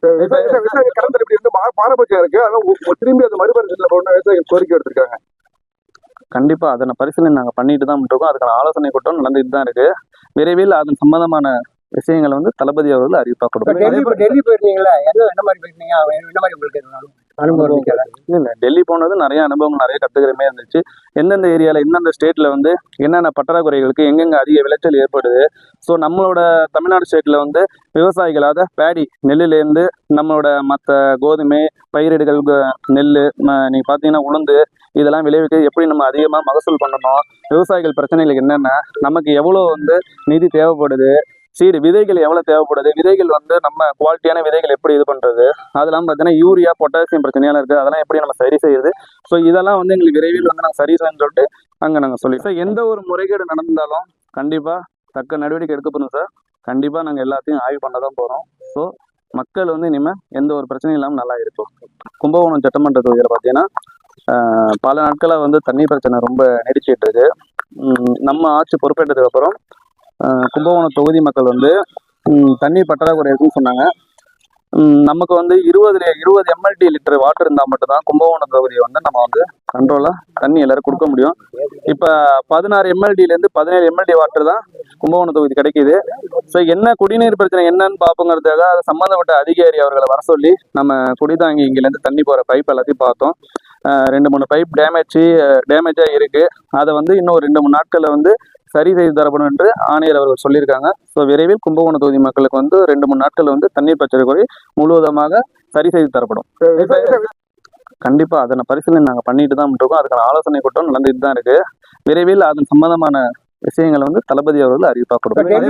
கடன் எப்படி இருந்து பாரபட்சம் இருக்கு. அதனால திரும்பி அந்த மறுபரிசீலனை போன விவசாயிகள் கோரிக்கை எடுத்திருக்காங்க. கண்டிப்பா அதனை பரிசீலனை நாங்கள் பண்ணிட்டு தான் இருக்கோம். அதுக்கான ஆலோசனை கூட்டம் நடந்துட்டு தான் இருக்கு. விரைவில் அதன் சம்பந்தமான விஷயங்களை வந்து தளபதி அவர்கள் அறிவிப்பா கொடுப்பாங்க. டெல்லி போயிருந்தீங்களா? என்ன மாதிரி போயிருந்தீங்க? என்ன மாதிரி உங்களுக்கு அனுபவம்? இல்ல, டெல்லி போனது நிறைய அனுபவங்கள், நிறைய கத்துக்கிறமே இருந்துச்சு. எந்தெந்த ஏரியால எந்தெந்த ஸ்டேட்ல வந்து என்னென்ன பற்றாக்குறைகளுக்கு எங்கெங்க அதிக விளைச்சல் ஏற்படுது. ஸோ நம்மளோட தமிழ்நாடு ஸ்டேட்ல வந்து விவசாயிகளாக பேடி நெல்லுலேருந்து நம்மளோட மற்ற கோதுமை பயிரிடுகள், நெல், நீங்க பார்த்தீங்கன்னா உளுந்து, இதெல்லாம் விளைவிக்க எப்படி நம்ம அதிகமாக மகசூல் பண்ணணும், விவசாயிகள் பிரச்சனைகளுக்கு என்னென்ன, நமக்கு எவ்வளோ வந்து நிதி தேவைப்படுது, சீடு விதைகள் எவ்வளோ தேவைப்படுது, விதைகள் வந்து நம்ம குவாலிட்டியான விதைகள் எப்படி இது பண்ணுறது, அதெல்லாம் பார்த்தீங்கன்னா யூரியா பொட்டாசியம் பிரச்சனையெல்லாம் இருக்குது, அதெல்லாம் எப்படி நம்ம சரி செய்யுது. ஸோ இதெல்லாம் வந்து எங்களுக்கு விரைவில் வந்து நாங்கள் சரி செய்யணும்னு சொல்லிட்டு அங்கே நாங்கள் சொல்லி சார், எந்த ஒரு முறைகேடு நடந்தாலும் கண்டிப்பாக தக்க நடவடிக்கை எடுக்கப்படும் சார். கண்டிப்பாக நாங்கள் எல்லாத்தையும் ஆய்வு பண்ண தான் போகிறோம். ஸோ மக்கள் வந்து இனிமேல் எந்த ஒரு பிரச்சனையும் இல்லாமல் நல்லா இருக்கும். கும்பகோணம் சட்டமன்ற தொகுதியில் பார்த்தீங்கன்னா பல நாட்களாக வந்து தண்ணி பிரச்சனை ரொம்ப நீடிச்சிட்டு இருக்கு. நம்ம ஆட்சி பொறுப்பேற்றதுக்கு அப்புறம் கும்பகோணம் தொகுதி மக்கள் வந்து தண்ணீர் பற்றாக்குறை இருக்குன்னு சொன்னாங்க. நமக்கு வந்து 20 எம்எல்டி லிட்டர் வாட்டர் இருந்தால் மட்டும்தான் கும்பகோணம் தொகுதியை வந்து நம்ம வந்து கண்ட்ரோலாக தண்ணி எல்லாரும் கொடுக்க முடியும். இப்போ 16 எம்எல்டிலேருந்து 17 எம்எல்டி வாட்டர் தான் கும்பகோணம் தொகுதி கிடைக்கிது. ஸோ என்ன குடிநீர் பிரச்சனை என்னன்னு பார்ப்போங்கிறதுக்காக அதை சம்மந்தப்பட்ட அதிகாரி அவர்களை வர சொல்லி நம்ம குடிதாங்கி இங்கேருந்து தண்ணி போகிற பைப் எல்லாத்தையும் பார்த்தோம். 2-3 பைப் டேமேஜாக இருக்குது. அதை வந்து இன்னும் 2-3 நாட்களில் வந்து சரி செய்து தரப்படும் என்று ஆணையர் அவர்கள் சொல்லியிருக்காங்க. ஸோ விரைவில் கும்பகோணம் தொகுதி மக்களுக்கு வந்து 2-3 நாட்கள் வந்து தண்ணீர் பற்றாக்குறை முழுவதுமாக சரி செய்து தரப்படும். கண்டிப்பா அதனை பரிசீலனை நாங்கள் பண்ணிட்டு தான் இருக்கோம். அதுக்கான ஆலோசனை கூட்டம் நடந்துட்டு தான் இருக்கு. விரைவில் அதன் சம்பந்தமான விஷயங்களை வந்து தளபதி அவர்கள் அறிவிப்பா கொடுப்பாங்க.